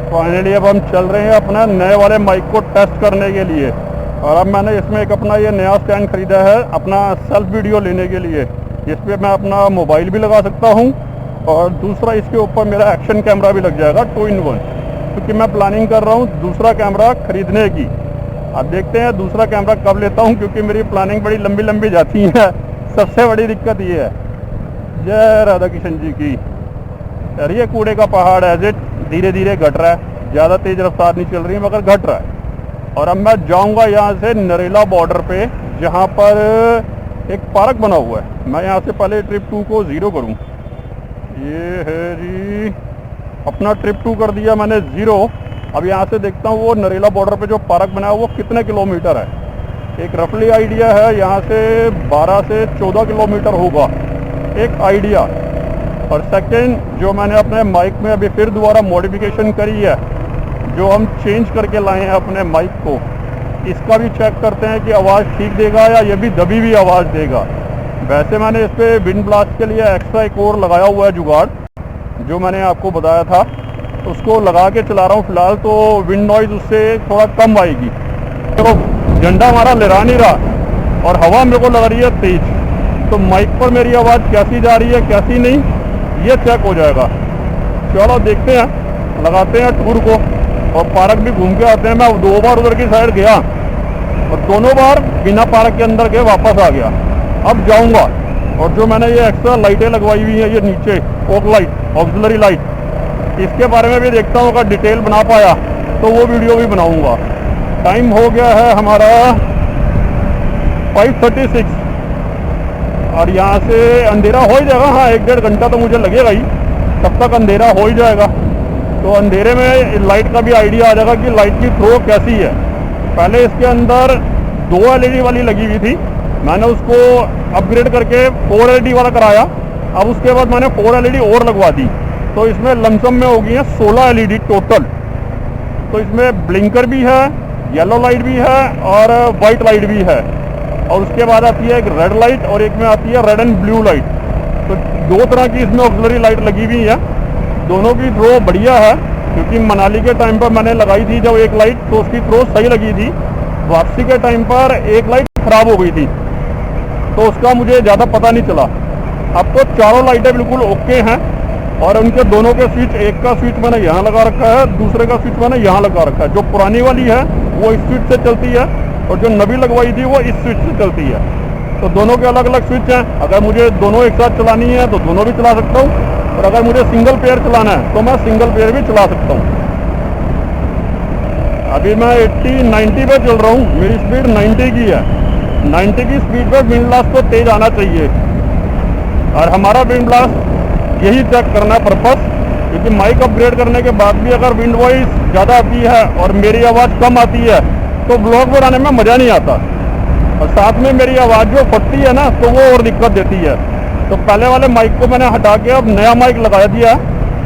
Finally अब हम चल रहे हैं अपना नए वाले माइक को टेस्ट करने के लिए। और अब मैंने इसमें एक अपना ये नया स्टैंड ख़रीदा है अपना सेल्फ वीडियो लेने के लिए, जिस पे मैं अपना मोबाइल भी लगा सकता हूँ और दूसरा इसके ऊपर मेरा एक्शन कैमरा भी लग जाएगा 2-in-1, क्योंकि मैं प्लानिंग कर रहा हूँ दूसरा कैमरा ख़रीदने की। अब देखते हैं दूसरा कैमरा कब लेता हूँ, क्योंकि मेरी प्लानिंग बड़ी लंबी लंबी जाती है। सबसे बड़ी दिक्कत ये है। जय राधा कृष्ण जी की। यार ये कूड़े का पहाड़ है, धीरे धीरे घट रहा है, ज़्यादा तेज़ रफ्तार नहीं चल रही है मगर घट रहा है। और अब मैं जाऊंगा यहाँ से नरेला बॉर्डर पे, जहाँ पर एक पार्क बना हुआ है। मैं यहाँ से पहले ट्रिप 2 को 0 करूँ। ये है जी, अपना ट्रिप 2 कर दिया मैंने 0। अब यहाँ से देखता हूँ वो नरेला बॉर्डर पे जो पार्क बना है वो कितने किलोमीटर है। एक रफली आइडिया है, यहाँ से 12 से 14 किलोमीटर होगा, एक आइडिया। और सेकंड, जो मैंने अपने माइक में अभी फिर दोबारा मॉडिफिकेशन करी है, जो हम चेंज करके लाए हैं अपने माइक को, इसका भी चेक करते हैं कि आवाज़ ठीक देगा या ये भी दबी हुई आवाज़ देगा। वैसे मैंने इस पर विंड ब्लास्ट के लिए एक्स्ट्रा एक और लगाया हुआ है जुगाड़, जो मैंने आपको बताया था, उसको लगा के चला रहा हूँ फ़िलहाल। तो विंड नॉइज़ उससे थोड़ा कम आएगी। देखो झंडा हमारा लहरा नहीं रहा और हवा मेरे को लग रही है तेज़, तो माइक पर मेरी आवाज़ कैसी जा रही है कैसी नहीं, ये चेक हो जाएगा। चलो देखते हैं, लगाते हैं टूर को और पार्क भी घूम के आते हैं। मैं 2 बार उधर की साइड गया और दोनों बार बिना पार्क के अंदर के वापस आ गया। अब जाऊंगा और जो मैंने ये एक्स्ट्रा लाइटें लगवाई हुई हैं, ये नीचे ओक लाइट, ऑक्सिलरी लाइट, इसके बारे में भी देखता हूँ। अगर डिटेल बना पाया तो वो वीडियो भी बनाऊंगा। टाइम हो गया है हमारा 5:36 और यहाँ से अंधेरा हो ही जाएगा। हाँ 1-1.5 घंटा तो मुझे लगेगा ही, तब तक अंधेरा हो ही जाएगा। तो अंधेरे में लाइट का भी आइडिया आ जाएगा कि लाइट की थ्रो कैसी है। पहले इसके अंदर 2 LED वाली लगी हुई थी, मैंने उसको अपग्रेड करके 4 LED वाला कराया। अब उसके बाद मैंने 4 LED और लगवा दी, तो इसमें लमसम में हो गई है 16 LED टोटल। तो इसमें ब्लिंकर भी है, येलो लाइट भी है और वाइट लाइट भी है। और उसके बाद आती है एक रेड लाइट और एक में आती है रेड एंड ब्लू लाइट। तो 2 तरह की इसमें ऑक्सिलरी लाइट लगी हुई है। दोनों की थ्रो बढ़िया है, क्योंकि मनाली के टाइम पर मैंने लगाई थी जब एक लाइट, तो उसकी थ्रो सही लगी थी। वापसी के टाइम पर एक लाइट ख़राब हो गई थी, तो उसका मुझे ज़्यादा पता नहीं चला। अब तो चारों लाइटें बिल्कुल ओके हैं और उनके दोनों के स्विच, एक का स्विच मैंने यहाँ लगा रखा है, दूसरे का स्विच मैंने यहाँ लगा रखा है। जो पुरानी वाली है वो इस स्विच से चलती है और जो नवी लगवाई थी वो इस स्विच से चलती है। तो दोनों के अलग अलग स्विच हैं। अगर मुझे दोनों एक साथ चलानी है तो दोनों भी चला सकता हूँ, और अगर मुझे सिंगल पेयर चलाना है तो मैं सिंगल पेयर भी चला सकता हूँ। अभी मैं 80-90 पे चल रहा हूँ, मेरी स्पीड 90 की है। 90 की स्पीड पर विंड ब्लास्ट को तेज़ आना चाहिए और हमारा विंड ब्लास्ट यही चेक करना है पर्पस, क्योंकि माइक अपग्रेड करने के बाद भी अगर विंड वॉइस ज़्यादा आती है और मेरी आवाज़ कम आती है तो ब्लॉग बनाने में मज़ा नहीं आता। और साथ में मेरी आवाज़ जो फटती है ना, तो वो और दिक्कत देती है। तो पहले वाले माइक को मैंने हटा के अब नया माइक लगा दिया।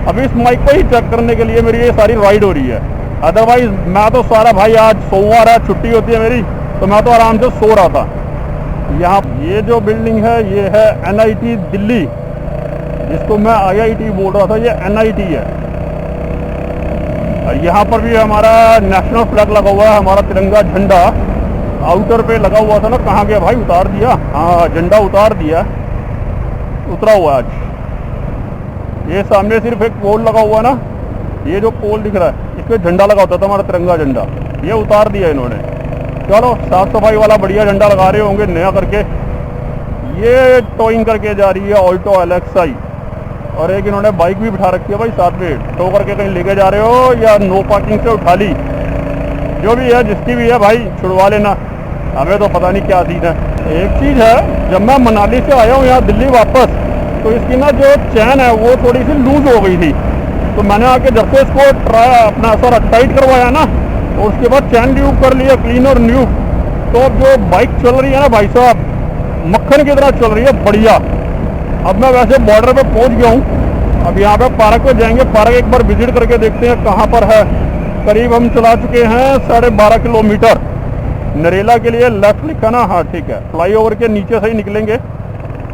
अभी इस माइक को ही चेक करने के लिए मेरी ये सारी राइड हो रही है। अदरवाइज़ मैं तो सारा, भाई आज सोमवार है, छुट्टी होती है मेरी, तो मैं तो आराम से सो रहा था। यहाँ ये जो बिल्डिंग है ये है NIT दिल्ली, जिसको मैं IIT बोल रहा था, ये NIT है। और यहाँ पर भी हमारा नेशनल फ्लैग लगा हुआ है, हमारा तिरंगा झंडा आउटर पे लगा हुआ था ना, कहाँ गया भाई, उतार दिया। हाँ झंडा उतार दिया, उतरा हुआ आज। ये सामने सिर्फ एक पोल लगा हुआ ना, ये जो पोल दिख रहा है इस पर झंडा लगा होता था हमारा तिरंगा झंडा, ये उतार दिया इन्होंने। चलो साफ सफाई वाला बढ़िया झंडा लगा रहे होंगे नया करके। ये टोइंग करके जा रही है ऑल्टो LXI, और एक इन्होंने बाइक भी बिठा रखी है भाई साथ में। टो करके कहीं लेके जा रहे हो या नो पार्किंग से उठा ली, जो भी है जिसकी भी है भाई छुड़वा लेना, हमें तो पता नहीं क्या सीन है। एक चीज़ है, जब मैं मनाली से आया हूँ यहाँ दिल्ली वापस, तो इसकी ना जो चैन है वो थोड़ी सी लूज हो गई थी। तो मैंने आके जब से इसको अपना सारा टाइट करवाया ना, और उसके बाद चैन ल्यूब कर लिया क्लीन और न्यू, तो अब जो बाइक चल रही है ना भाई साहब, मक्खन की तरह चल रही है, बढ़िया। अब मैं वैसे बॉर्डर पे पहुंच गया हूँ। अब यहाँ पे पार्क पे जाएंगे, पार्क एक बार विजिट करके देखते हैं कहाँ पर है। करीब हम चला चुके हैं 12.5 किलोमीटर। नरेला के लिए लेफ्ट लिखा ना, हाँ ठीक है। फ्लाईओवर के नीचे से ही निकलेंगे,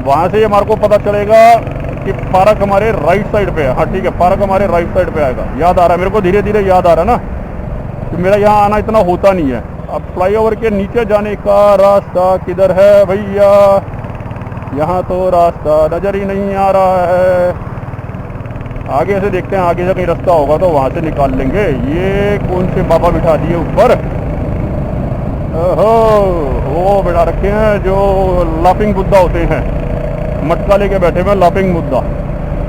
वहाँ से हमारे को पता चलेगा कि पार्क हमारे राइट साइड पे है। हाँ ठीक है, पार्क हमारे राइट साइड पे आएगा। याद आ रहा है मेरे को, धीरे धीरे याद आ रहा है ना कि मेरा यहाँ आना इतना होता नहीं है। अब फ्लाईओवर के नीचे जाने का रास्ता किधर है भैया? यहाँ तो रास्ता नज़र ही नहीं आ रहा है। आगे से देखते हैं, आगे से कहीं रास्ता होगा तो वहाँ से निकाल लेंगे। ये कौन से बाबा बिठा दिए ऊपर? ओहो, वो बिठा रखे हैं जो लाफिंग बुद्धा होते हैं, मटका लेके बैठे हुए लाफिंग बुद्धा।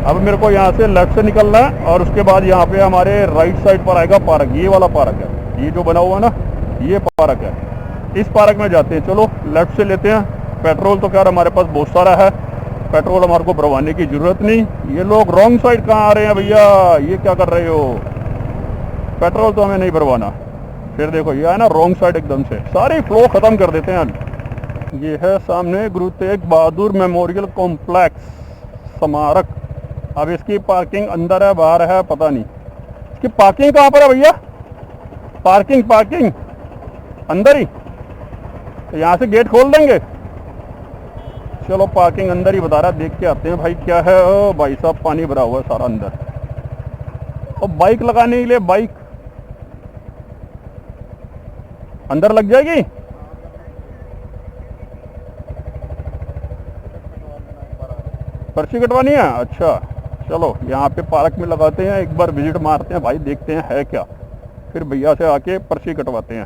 अब मेरे को यहाँ से लेफ्ट से निकलना है और उसके बाद यहाँ पे हमारे राइट साइड पर आएगा पार्क। ये वाला पार्क है, ये जो बना हुआ है ना, ये पार्क है। इस पार्क में जाते हैं। चलो लेफ्ट से लेते हैं। पेट्रोल तो खैर हमारे पास बहुत सारा है, पेट्रोल हमारे को भरवाने की ज़रूरत नहीं। ये लोग रॉन्ग साइड कहाँ आ रहे हैं भैया? ये क्या कर रहे हो? पेट्रोल तो हमें नहीं भरवाना। फिर देखो ये है ना रॉन्ग साइड, एकदम से सारी फ्लो ख़त्म कर देते हैं। ये है सामने गुरु तेग बहादुर मेमोरियल कॉम्प्लेक्स स्मारक। अब इसकी पार्किंग अंदर है बाहर है पता नहीं। इसकी पार्किंग कहाँ पर है भैया? पार्किंग अंदर ही, तो यहाँ से गेट खोल देंगे। चलो पार्किंग अंदर ही बता रहा है, देख के आते हैं भाई क्या है। ओ भाई साहब, पानी भरा हुआ है सारा अंदर। और बाइक लगाने के लिए बाइक अंदर लग जाएगी। पर्ची कटवानी है? अच्छा चलो यहाँ पे पार्क में लगाते हैं, एक बार विजिट मारते हैं भाई, देखते हैं है क्या। फिर भैया से आके पर्ची कटवाते हैं।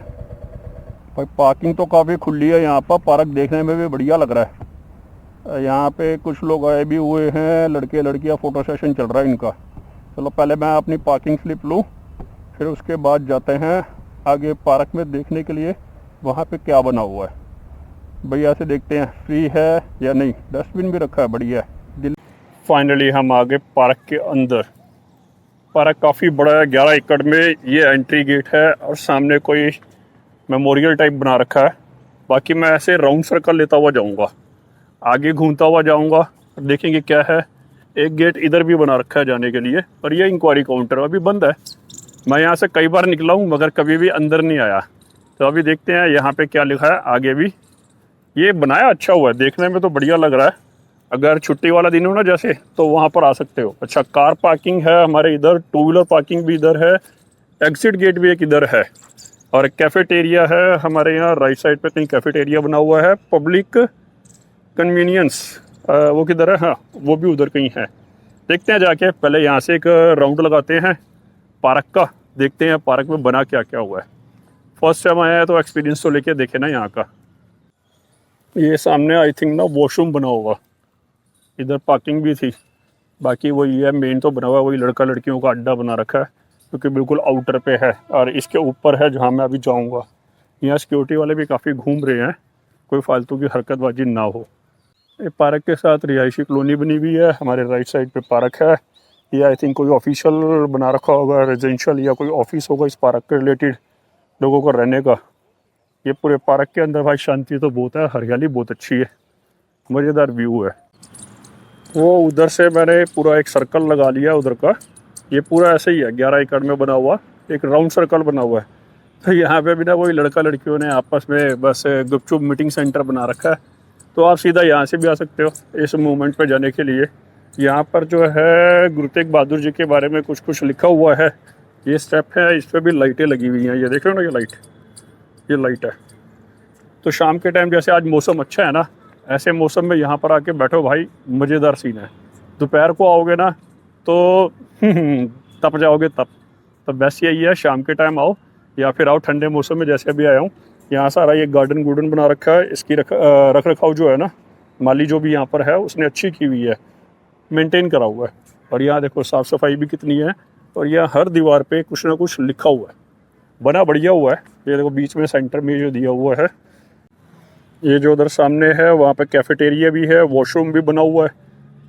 भाई पार्किंग तो काफ़ी खुली है यहाँ पर, पार्क देखने में भी बढ़िया लग रहा है। यहाँ पे कुछ लोग आए भी हुए हैं, लड़के लड़कियाँ, फ़ोटो सेशन चल रहा है इनका। चलो पहले मैं अपनी पार्किंग स्लिप लूँ, फिर उसके बाद जाते हैं आगे पार्क में देखने के लिए वहाँ पे क्या बना हुआ है। भैया से देखते हैं फ्री है या नहीं। डस्टबिन भी रखा है, बढ़िया है। दिल फाइनली हम आ गए पार्क के अंदर। पार्क काफ़ी बड़ा है, 11 एकड़ में ये एंट्री गेट है और सामने कोई मेमोरियल टाइप बना रखा है। बाकी मैं ऐसे राउंड सर्कल लेता हुआ जाऊंगा, आगे घूमता हुआ जाऊंगा, देखेंगे क्या है। एक गेट इधर भी बना रखा है जाने के लिए, और ये इंक्वायरी काउंटर अभी बंद है। मैं यहाँ से कई बार निकला हूँ मगर कभी भी अंदर नहीं आया। तो अभी देखते हैं यहाँ पे क्या लिखा है आगे भी। ये बनाया अच्छा हुआ है, देखने में तो बढ़िया लग रहा है। अगर छुट्टी वाला दिन हो ना जैसे, तो वहाँ पर आ सकते हो। अच्छा, कार पार्किंग है हमारे इधर, 2 व्हीलर पार्किंग भी इधर है, एग्जिट गेट भी एक इधर है, और कैफेटेरिया है हमारे यहाँ राइट साइड पे कहीं कैफेटेरिया बना हुआ है। पब्लिक कन्वीनियंस वो किधर है? हाँ वो भी उधर कहीं है। देखते हैं जाके, पहले यहाँ से एक राउंड लगाते हैं पार्क का, देखते हैं पार्क में बना क्या क्या हुआ है। फर्स्ट टाइम आया है तो एक्सपीरियंस तो लेके देखे ना यहाँ का। ये सामने आई थिंक ना वॉशरूम बना होगा, इधर पार्किंग भी थी। बाकी वही है, मेन तो बना हुआ है वही, लड़का लड़कियों का अड्डा बना रखा है क्योंकि बिल्कुल आउटर पे है। और इसके ऊपर है जहाँ मैं अभी जाऊँगा। यहाँ सिक्योरिटी वाले भी काफ़ी घूम रहे हैं, कोई फालतू की हरकतबाजी ना हो। ये पार्क के साथ रिहायशी कॉलोनी बनी हुई है, हमारे राइट साइड पे पार्क है। ये आई थिंक कोई ऑफिशियल बना रखा होगा, रेजिडेंशियल या कोई ऑफिस होगा इस पार्क के रिलेटेड लोगों को रहने का। ये पूरे पार्क के अंदर भाई शांति तो बहुत है, हरियाली बहुत अच्छी है, मज़ेदार व्यू है। वो उधर से मैंने पूरा एक सर्कल लगा लिया उधर का। ये पूरा ऐसे ही है, 11 एकड़ में बना हुआ एक राउंड सर्कल बना हुआ है। तो यहाँ पे भी ना वही लड़का लड़कियों ने आपस में बस गुपचुप मीटिंग सेंटर बना रखा है। तो आप सीधा यहाँ से भी आ सकते हो इस मूवमेंट पे जाने के लिए। यहाँ पर जो है गुरु तेग बहादुर जी के बारे में कुछ कुछ लिखा हुआ है। ये स्टेप है, इस पर भी लाइटें लगी हुई हैं, ये देख रहे हो ना, ये लाइट है। तो शाम के टाइम जैसे आज मौसम अच्छा है ना, ऐसे मौसम में यहाँ पर आके बैठो भाई, मज़ेदार सीन है। दोपहर को आओगे ना तो तप जाओगे तब। तो बेस्ट यही है, शाम के टाइम आओ या फिर आओ ठंडे मौसम में, जैसे अभी आया हूँ। यहाँ सारा ये गार्डन बना रखा है, इसकी रख रखाव जो है ना, माली जो भी यहाँ पर है उसने अच्छी की हुई है, मेंटेन करा हुआ है। और यहाँ देखो साफ़ सफाई भी कितनी है, और यहाँ हर दीवार पे कुछ ना कुछ लिखा हुआ है, बना बढ़िया हुआ है। ये देखो बीच में सेंटर में जो दिया हुआ है, ये जो उधर सामने है वहाँ पे कैफेटेरिया भी है, वॉशरूम भी बना हुआ है।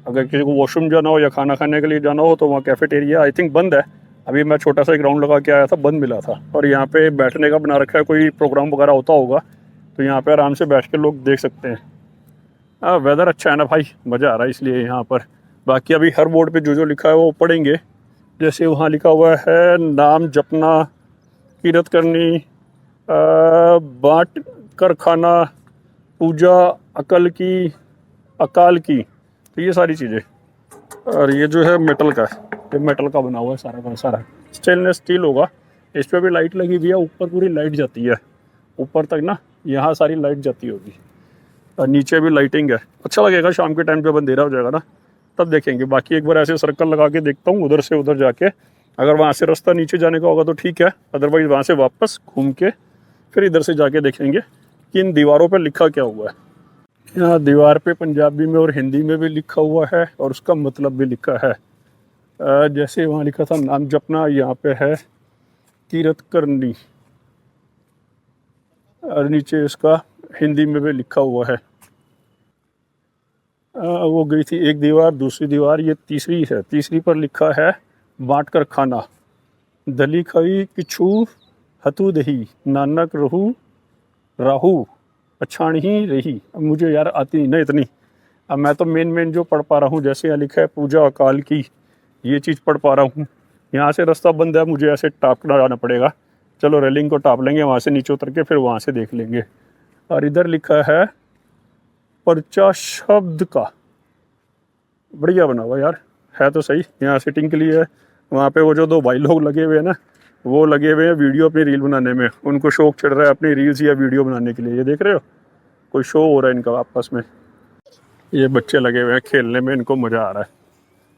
अगर किसी को वॉशरूम जाना हो या खाना खाने के लिए जाना हो तो वहाँ कैफेटेरिया आई थिंक बंद है। अभी मैं छोटा सा एक राउंड लगा के आया था, बंद मिला था। और यहाँ पे बैठने का बना रखा है, कोई प्रोग्राम वगैरह होता होगा तो यहाँ पे आराम से बैठ के लोग देख सकते हैं। वेदर अच्छा है ना भाई, मज़ा आ रहा है इसलिए यहाँ पर। बाकी अभी हर बोर्ड पे जो लिखा है वो पढ़ेंगे। जैसे वहाँ लिखा हुआ है नाम जपना, कीरत करनी, बाँट कर खाना, पूजा अकाल की, तो ये सारी चीज़ें। और ये जो है मेटल का है, ये मेटल का बना हुआ है सारा का सारा, स्टेनलेस स्टील होगा। इस पर भी लाइट लगी हुई है, ऊपर पूरी लाइट जाती है ऊपर तक ना, यहाँ सारी लाइट जाती होगी। और नीचे भी लाइटिंग है। अच्छा लगेगा शाम के टाइम पे, अंधेरा हो जाएगा ना तब देखेंगे। बाकी एक बार ऐसे सर्कल लगा के देखता हूँ उधर से उधर जाके, अगर वहाँ से रास्ता नीचे जाने का होगा तो ठीक है, अदरवाइज़ वहाँ से वापस घूम के फिर इधर से जाके देखेंगे कि इन दीवारों पर लिखा क्या हुआ है। यहाँ दीवार पे पंजाबी में और हिंदी में भी लिखा हुआ है और उसका मतलब भी लिखा है। जैसे वहाँ लिखा था नाम जपना, यहाँ पे है कीरत करनी, और नीचे इसका हिंदी में भी लिखा हुआ है। वो गई थी एक दीवार, दूसरी दीवार, ये तीसरी है। तीसरी पर लिखा है बांट कर खाना, दली खाई किछू हतू दही, नानक रहू राहू पछाण ही रही। अब मुझे यार आती नहीं ना इतनी, अब मैं तो मेन जो पढ़ पा रहा हूँ, जैसे यहाँ लिखा है पूजा अकाल की, ये चीज़ पढ़ पा रहा हूँ। यहाँ से रास्ता बंद है, मुझे ऐसे टापना जाना पड़ेगा। चलो रेलिंग को टाप लेंगे, वहाँ से नीचे उतर के फिर वहाँ से देख लेंगे। और इधर लिखा है पर्चा शब्द का, बढ़िया बना हुआ यार, है तो सही। यहाँ सिटिंग के लिए है, वहाँ पे वो जो दो भाई लोग लगे हुए हैं ना, वो लगे हुए हैं वीडियो अपनी रील बनाने में, उनको शौक चढ़ रहा है अपनी रील्स या वीडियो बनाने के लिए। ये देख रहे हो, कोई शो हो रहा है इनका आपस में। ये बच्चे लगे हुए हैं खेलने में, इनको मज़ा आ रहा है।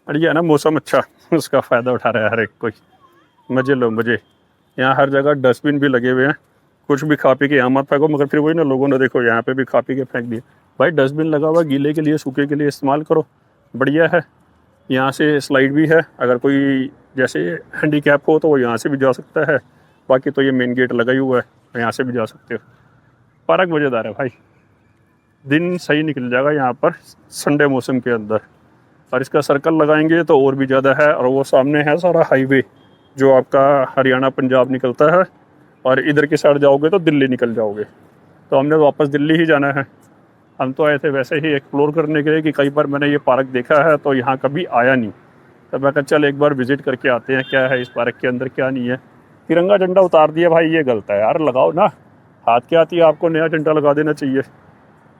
और ये है ना मौसम अच्छा, उसका फ़ायदा उठा रहा है हर एक कोई, मज़े लो मज़े। यहाँ हर जगह डस्टबिन भी लगे हुए हैं, कुछ भी खा पी के यहाँ मत फेंको, मगर फिर वही ना लोगों ने देखो यहाँ पे भी खा पी के फेंक दिए। भाई डस्टबिन लगा हुआ, गीले के लिए सूखे के लिए इस्तेमाल करो, बढ़िया है। यहाँ से स्लाइड भी है, अगर कोई जैसे हैंडीकैप हो तो वो यहाँ से भी जा सकता है। बाकी तो ये मेन गेट लगा ही हुआ है, यहाँ से भी जा सकते हो। पार्क मज़ेदार है भाई, दिन सही निकल जाएगा यहाँ पर संडे मौसम के अंदर। और इसका सर्कल लगाएंगे तो और भी ज़्यादा है। और वो सामने है सारा हाईवे जो आपका हरियाणा पंजाब निकलता है, और इधर की साइड जाओगे तो दिल्ली निकल जाओगे। तो हमने वापस दिल्ली ही जाना है। हम तो आए थे वैसे ही एक्सप्लोर करने के लिए कि कई बार मैंने ये पार्क देखा है तो यहाँ कभी आया नहीं, तो मैं कहा चल एक बार विज़िट करके आते हैं, क्या है इस पार्क के अंदर क्या नहीं है। तिरंगा झंडा उतार दिया भाई, ये गलत है यार, लगाओ ना, हाथ क्या आती है आपको, नया झंडा लगा देना चाहिए,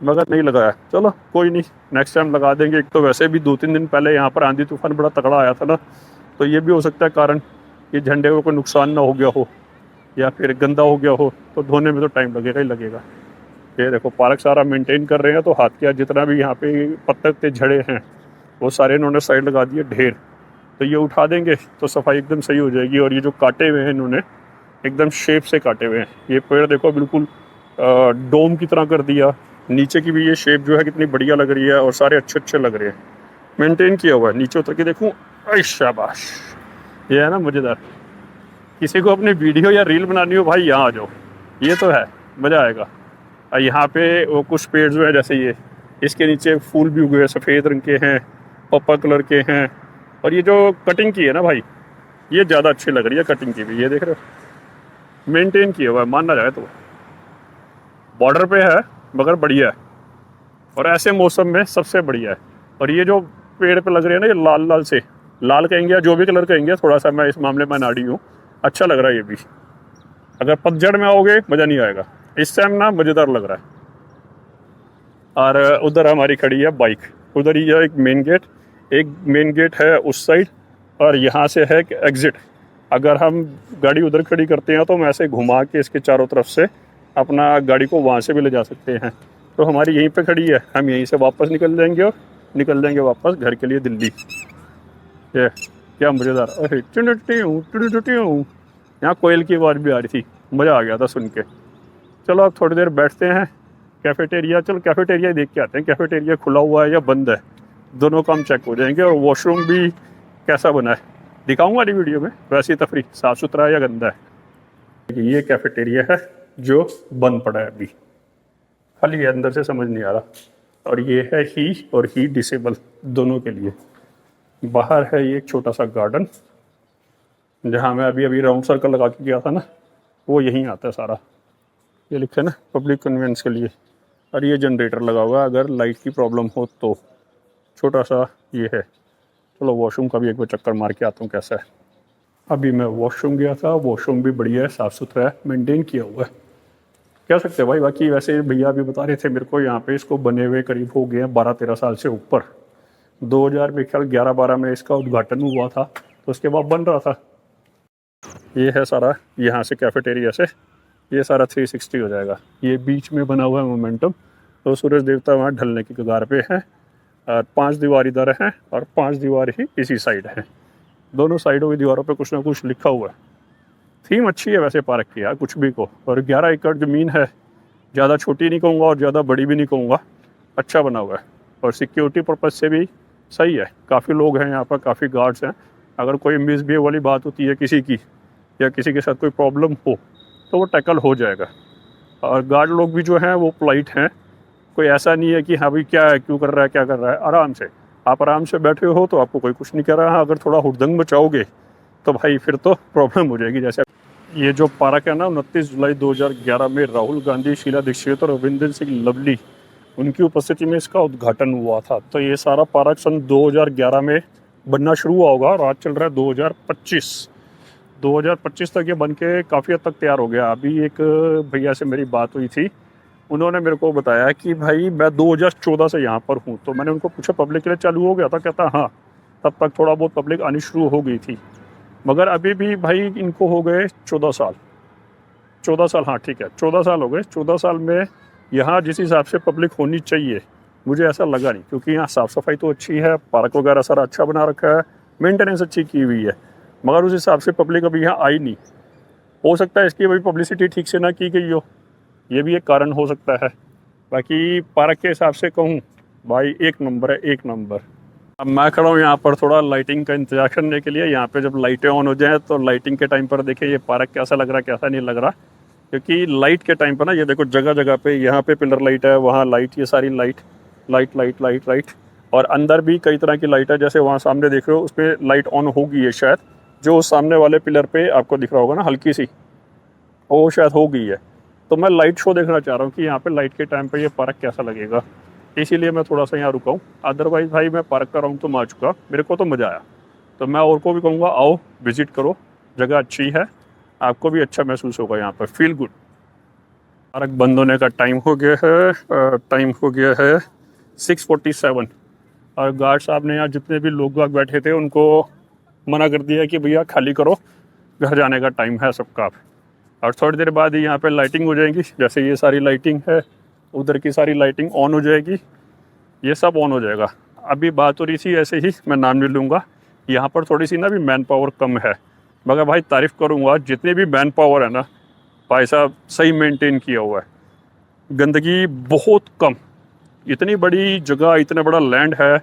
मगर नहीं लगाया। चलो कोई नहीं, नेक्स्ट टाइम लगा देंगे। एक तो वैसे भी 2-3 दिन पहले यहाँ पर आंधी तूफान बड़ा तगड़ा आया था ना, तो ये भी हो सकता है कारण कि झंडे को कोई नुकसान ना हो गया हो या फिर गंदा हो गया हो, तो धोने में तो टाइम लगेगा ही लगेगा। ये देखो पार्क सारा मेंटेन कर रहे हैं, तो हाथ क्या जितना भी यहाँ पे पत्ते ते झड़े हैं वो सारे इन्होंने साइड लगा दिए ढेर, तो ये उठा देंगे तो सफाई एकदम सही हो जाएगी। और ये जो काटे हुए हैं इन्होंने एकदम शेप से काटे हुए हैं, ये पेड़ देखो बिल्कुल डोम की तरह कर दिया। नीचे की भी ये शेप जो है कितनी बढ़िया लग रही है, और सारे अच्छे अच्छे लग रहे हैं, मेंटेन किया हुआ है। नीचे उतर के देखूँ, अरे शाबाश, ये है ना मज़ेदार। किसी को अपनी वीडियो या रील बनानी हो भाई यहाँ आ जाओ, ये तो है, मज़ा आएगा। और यहाँ पे वो कुछ पेड़ जो है जैसे ये, इसके नीचे फूल भी उगे हुए, सफ़ेद रंग के हैं, पर्पल कलर के हैं। और ये जो कटिंग की है ना भाई, ये ज़्यादा अच्छी लग रही है कटिंग की भी, ये देख रहे हो, मेंटेन किया हुआ है मानना जाए तो। बॉर्डर पे है मगर बढ़िया है, और ऐसे मौसम में सबसे बढ़िया है। और ये जो पेड़ पे लग रहे हैं ना, ये लाल लाल से, लाल कहेंगे या जो भी कलर कहेंगे, थोड़ा सा मैं इस मामले में नाड़ी हूँ, अच्छा लग रहा है ये भी। अगर पतझड़ में आओगे मज़ा नहीं आएगा, इस टाइम ना मज़ेदार लग रहा है। और उधर हमारी खड़ी है बाइक, उधर ही है एक मेन गेट है उस साइड, और यहाँ से है एग्ज़िट। अगर हम गाड़ी उधर खड़ी करते हैं तो हम ऐसे घुमा के इसके चारों तरफ से अपना गाड़ी को वहाँ से भी ले जा सकते हैं। तो हमारी यहीं पे खड़ी है, हम यहीं से वापस निकल जाएंगे और निकल जाएंगे वापस घर के लिए दिल्ली। ये क्या मज़ेदार, अरे यहाँ कोयल की आवाज़ भी आ रही थी, मज़ा आ गया था सुन के। चलो अब थोड़ी देर बैठते हैं कैफ़ेटेरिया, चलो कैफ़ेटेरिया देख के आते हैं, कैफ़ेटेरिया खुला हुआ है या बंद है, दोनों काम चेक हो जाएंगे। और वॉशरूम भी कैसा बना है दिखाऊंगा अगली वीडियो में। वैसी तफरी साफ़ सुथरा है या गंदा है। ये कैफ़ेटेरिया है जो बंद पड़ा है अभी, खाली है, अंदर से समझ नहीं आ रहा। और ये है ही और ही डिसेबल दोनों के लिए। बाहर है ये एक छोटा सा गार्डन, जहाँ मैं अभी राउंड सर्कल लगा के गया था ना, वो यहीं आता है सारा। ये लिखा है ना पब्लिक कन्वेंस के लिए। और ये जनरेटर लगा हुआ है अगर लाइट की प्रॉब्लम हो तो, छोटा सा ये है। चलो वॉशरूम का भी एक बार चक्कर मार के आता हूँ कैसा है। अभी मैं वॉशरूम गया था, वॉशरूम भी बढ़िया है, साफ़ सुथरा है, मेंटेन किया हुआ है, कह सकते हैं भाई। बाकी वैसे भैया भी बता रहे थे मेरे को, यहाँ पे इसको बने हुए करीब हो गए हैं 12-13 साल से ऊपर। 2000 में ख्याल 11-12 में इसका उद्घाटन हुआ था, तो उसके बाद बन रहा था। ये है सारा, यहाँ से कैफेटेरिया से ये सारा 360 हो जाएगा। ये बीच में बना हुआ है मोमेंटम, तो सूरज देवता वहाँ ढलने की कगार पे है। और 5 दीवार इधर हैं और 5 दीवार ही इसी साइड है। दोनों साइडों की दीवारों पे कुछ ना कुछ लिखा हुआ है। थीम अच्छी है वैसे पार्क की यार, कुछ भी को। और 11 एकड़ ज़मीन है, ज़्यादा छोटी नहीं कहूँगा और ज़्यादा बड़ी भी नहीं कहूँगा, अच्छा बना हुआ है। और सिक्योरिटी पर्पज़ से भी सही है, काफ़ी लोग हैं यहाँ पर, काफ़ी गार्ड्स हैं। अगर कोई मिसबिहेव वाली बात होती है किसी की या किसी के साथ कोई प्रॉब्लम हो तो वो टैकल हो जाएगा। और गार्ड लोग भी जो हैं वो पोलाइट हैं, कोई ऐसा नहीं है कि हाँ भाई क्या है, क्यों कर रहा है, क्या कर रहा है। आराम से आप आराम से बैठे हो तो आपको कोई कुछ नहीं कर रहा है। अगर थोड़ा हुड़दंग मचाओगे तो भाई फिर तो प्रॉब्लम हो जाएगी। जैसे ये जो पार्क है ना, 29 जुलाई 2011 में राहुल गांधी, शीला दीक्षित और रविंदर सिंह लवली उनकी उपस्थिति में इसका उद्घाटन हुआ था। तो ये सारा पार्क सन 2011 में बनना शुरू हुआ होगा और आज चल रहा है 2025 तक ये बन के काफ़ी हद तक तैयार हो गया। अभी एक भैया से मेरी बात हुई थी, उन्होंने मेरे को बताया कि भाई मैं 2014 से यहाँ पर हूँ। तो मैंने उनको पूछा पब्लिक के लिए चालू हो गया था, कहता हाँ तब तक थोड़ा बहुत पब्लिक आनी शुरू हो गई थी, मगर अभी भी भाई इनको हो गए 14 साल, हाँ ठीक है 14 साल हो गए। 14 साल में यहाँ जिस हिसाब से पब्लिक होनी चाहिए मुझे ऐसा लगा नहीं, क्योंकि यहाँ साफ़ सफाई तो अच्छी है, पार्क वगैरह सारा अच्छा बना रखा है, मेंटेनेंस अच्छी की हुई है, मगर उस हिसाब से पब्लिक अभी यहाँ आई नहीं। हो सकता है इसकी भाई पब्लिसिटी ठीक से ना की गई हो, ये भी एक कारण हो सकता है। बाकी पार्क के हिसाब से कहूँ भाई एक नंबर है, एक नंबर। अब मैं खड़ा हूँ यहाँ पर थोड़ा लाइटिंग का इंतजार करने के लिए। यहाँ पे जब लाइटें ऑन हो जाएं तो लाइटिंग के टाइम पर देखिए ये पार्क कैसा लग रहा है, कैसा नहीं लग रहा। क्योंकि लाइट के टाइम पर ना ये देखो जगह जगह पे, यहाँ पे पिलर लाइट है, वहाँ लाइट, ये सारी light light light light light. और अंदर भी कई तरह की लाइट है, जैसे वहाँ सामने देख रहे हो उस पर लाइट ऑन होगी है शायद, जो सामने वाले पिलर पे आपको दिख रहा होगा ना हल्की सी, वो शायद हो गई है। तो मैं लाइट शो देखना चाह रहा हूँ कि यहाँ पे लाइट के टाइम पे ये पार्क कैसा लगेगा, इसीलिए मैं थोड़ा सा यहाँ रुका हूँ। अदरवाइज़ भाई मैं पार्क का राउंड तो मैं आ चुका, मेरे को तो मज़ा आया। तो मैं और को भी कहूँगा आओ विज़िट करो, जगह अच्छी है, आपको भी अच्छा महसूस होगा यहाँ पर, फील गुड। पार्क बंद होने का टाइम हो गया है 6:47 और गार्ड साहब ने यहाँ जितने भी लोग बैठे थे उनको मना कर दिया कि भैया खाली करो, घर जाने का टाइम है सबका। और थोड़ी देर बाद ही यहाँ पे लाइटिंग हो जाएगी, जैसे ये सारी लाइटिंग है, उधर की सारी लाइटिंग ऑन हो जाएगी, ये सब ऑन हो जाएगा। अभी बात हो रही थी ऐसे ही, मैं नाम नहीं लूँगा, यहाँ पर थोड़ी सी ना भी मैन पावर कम है, मगर भाई तारीफ़ करूँगा जितने भी मैन पावर है ना भाई साहब सही मेंटेन किया हुआ है, गंदगी बहुत कम। इतनी बड़ी जगह, इतना बड़ा लैंड है,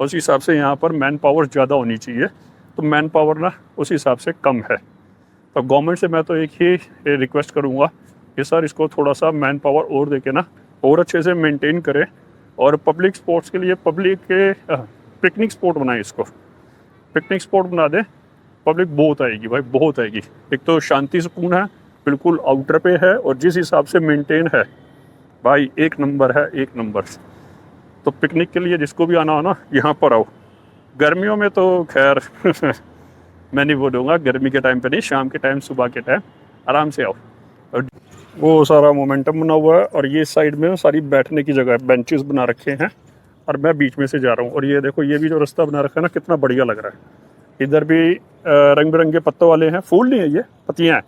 उस हिसाब से यहाँ पर मैन पावर ज़्यादा होनी चाहिए, तो मैन पावर ना उस हिसाब से कम है। तो गवर्नमेंट से मैं तो एक ही रिक्वेस्ट करूँगा कि सर इसको थोड़ा सा मैन पावर और देके ना और अच्छे से मेंटेन करें, और पब्लिक स्पोर्ट्स के लिए पब्लिक के पिकनिक स्पॉट बनाएं, इसको पिकनिक स्पॉट बना दें, पब्लिक बहुत आएगी भाई, बहुत आएगी। एक तो शांति सुकून है, बिल्कुल आउटर पे है, और जिस हिसाब से मेंटेन है भाई एक नंबर है, एक नंबर। तो पिकनिक के लिए जिसको भी आना हो ना यहाँ पर आओ। गर्मियों में तो खैर मैं नहीं बोलूँगा, गर्मी के टाइम पे नहीं, शाम के टाइम, सुबह के टाइम आराम से आओ। और वो सारा मोमेंटम बना हुआ है, और ये साइड में सारी बैठने की जगह है, बेंचेस बना रखे हैं, और मैं बीच में से जा रहा हूँ। और ये देखो ये भी जो रास्ता बना रखा है ना कितना बढ़िया लग रहा है। इधर भी रंग बिरंगे पत्तों वाले हैं, फूल नहीं है ये पत्तियाँ हैं,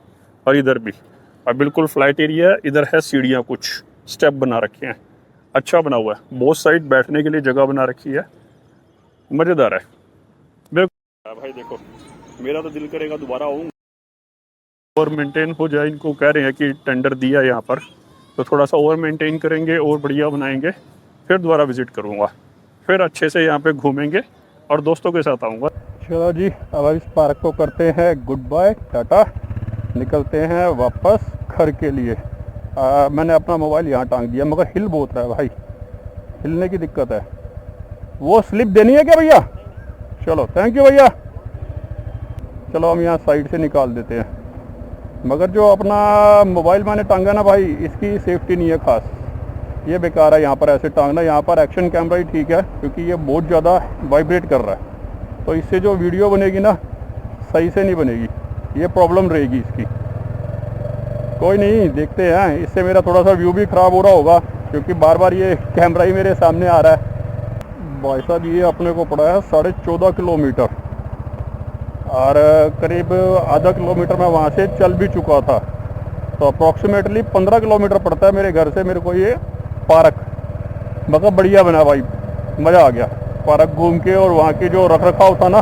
और इधर भी, और बिल्कुल फ्लैट एरिया है। इधर है सीढ़ियाँ, कुछ स्टेप बना रखे हैं, अच्छा बना हुआ है। बहुत साइड बैठने के लिए जगह बना रखी है, मज़ेदार है। बिल्कुल भाई देखो मेरा तो दिल करेगा दोबारा आऊँ और मेंटेन हो जाए। इनको कह रहे हैं कि टेंडर दिया है यहाँ पर, तो थोड़ा सा और मेंटेन करेंगे और बढ़िया बनाएंगे, फिर दोबारा विज़िट करूँगा, फिर अच्छे से यहाँ पे घूमेंगे और दोस्तों के साथ आऊँगा। चलो जी, अब इस पार्क को करते हैं गुड बाय, टाटा, निकलते हैं वापस घर के लिए। मैंने अपना मोबाइल यहाँ टांग दिया, मगर हिल बहुत रहा है भाई, हिलने की दिक्कत है। वो स्लिप देनी है क्या भैया? चलो थैंक यू भैया। चलो हम यहाँ साइड से निकाल देते हैं, मगर जो अपना मोबाइल मैंने टांगा ना भाई, इसकी सेफ्टी नहीं है खास, ये बेकार है यहाँ पर ऐसे टांगना। यहाँ पर एक्शन कैमरा ही ठीक है, क्योंकि ये बहुत ज़्यादा वाइब्रेट कर रहा है, तो इससे जो वीडियो बनेगी ना सही से नहीं बनेगी, ये प्रॉब्लम रहेगी इसकी। कोई नहीं, देखते हैं। इससे मेरा थोड़ा सा व्यू भी ख़राब हो रहा होगा, क्योंकि बार बार ये कैमरा ही मेरे सामने आ रहा है। भाई साहब ये अपने को पड़ा है 14.5 किलोमीटर, और करीब आधा किलोमीटर मैं वहाँ से चल भी चुका था, तो अप्रॉक्सीमेटली 15 किलोमीटर पड़ता है मेरे घर से मेरे को ये पार्क। मगर बढ़िया बना भाई, मज़ा आ गया पार्क घूम के। और वहाँ की जो रख रखाव था ना,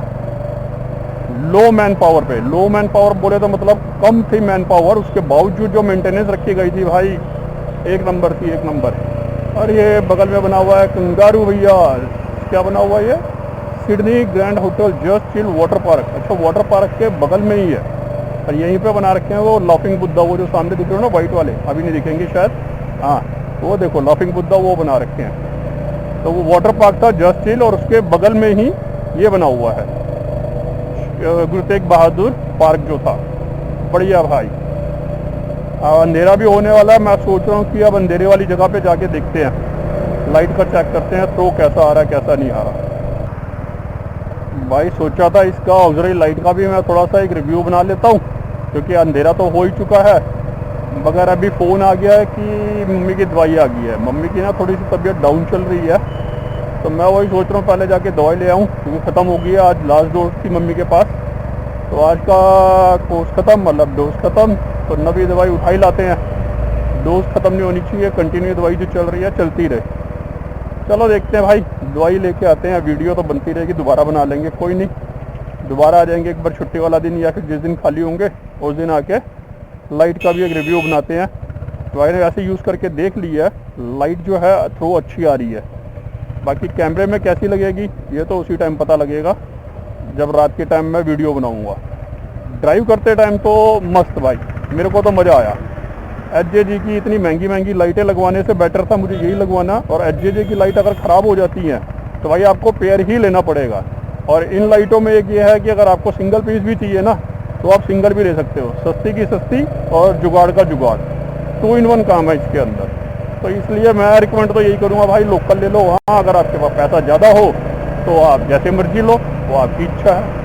लो मैन पावर पे, लो मैन पावर बोले तो मतलब कम थी मैन पावर, उसके बावजूद जो मेंटेनेंस रखी गई थी भाई एक नंबर थी, एक नंबर। और ये बगल में बना हुआ है कंगारू भैया, क्या बना हुआ है ये, Sydney grand hotel just chill water park. अच्छा वाटर पार्क के बगल में ही है, और यहीं पे बना रखे हैं वो लाफिंग बुद्धा, वो जो सामने दिख रहे हो ना वाइट वाले, अभी नहीं दिखेंगे शायद, हाँ वो देखो लाफिंग बुद्धा वो बना रखे हैं। तो वो वाटर पार्क था जस्ट चिल, और उसके बगल में ही ये बना हुआ है गुरु तेग बहादुर पार्क जो था। बढ़िया भाई, अंधेरा भी होने वाला है, मैं सोच रहा हूँ कि अब अंधेरे वाली जगह पे जाके देखते हैं, लाइट का चेक करते हैं तो कैसा आ रहा है कैसा नहीं आ रहा। भाई सोचा था इसका ऑक्सिलरी लाइट का भी मैं थोड़ा सा एक रिव्यू बना लेता हूँ, क्योंकि अंधेरा तो हो ही चुका है, मगर अभी फ़ोन आ गया है कि मम्मी की दवाई आ गई है। मम्मी की ना थोड़ी सी तबीयत डाउन चल रही है, तो मैं वही सोच रहा हूँ पहले जाके दवाई ले आऊँ, क्योंकि ख़त्म हो गई है। आज लास्ट डोज थी मम्मी के पास, तो आज का कोर्स ख़त्म, मतलब डोज ख़त्म, तो नवी दवाई उठा ही लाते हैं। डोज ख़त्म नहीं होनी चाहिए, कंटिन्यू दवाई जो चल रही है चलती रहे। चलो देखते हैं भाई, दवाई लेके आते हैं, वीडियो तो बनती रहेगी, दोबारा बना लेंगे, कोई नहीं, दोबारा आ जाएंगे एक बार छुट्टी वाला दिन, या फिर जिस दिन खाली होंगे उस दिन आके लाइट का भी एक रिव्यू बनाते हैं। दवाई ने वैसे यूज़ करके देख लिया है, लाइट जो है थ्रो अच्छी आ रही है, बाकी कैमरे में कैसी लगेगी ये तो उसी टाइम पता लगेगा जब रात के टाइम मैं वीडियो बनाऊंगा। ड्राइव करते टाइम तो मस्त भाई, मेरे को तो मज़ा आया। HJG की इतनी महंगी महंगी लाइटें लगवाने से बेटर था मुझे यही लगवाना, और HJG की लाइट अगर ख़राब हो जाती हैं तो भाई आपको पेयर ही लेना पड़ेगा। और इन लाइटों में एक ये है कि अगर आपको सिंगल पीस भी चाहिए ना तो आप सिंगल भी ले सकते हो, सस्ती की सस्ती और जुगाड़ का जुगाड़, 2 in 1 काम है इसके अंदर। तो इसलिए मैं रिकमेंड तो यही करूँगा भाई, लोकल ले लो। हाँ अगर आपके पास पैसा ज़्यादा हो तो आप जैसे मर्जी लो, वो आपकी इच्छा है।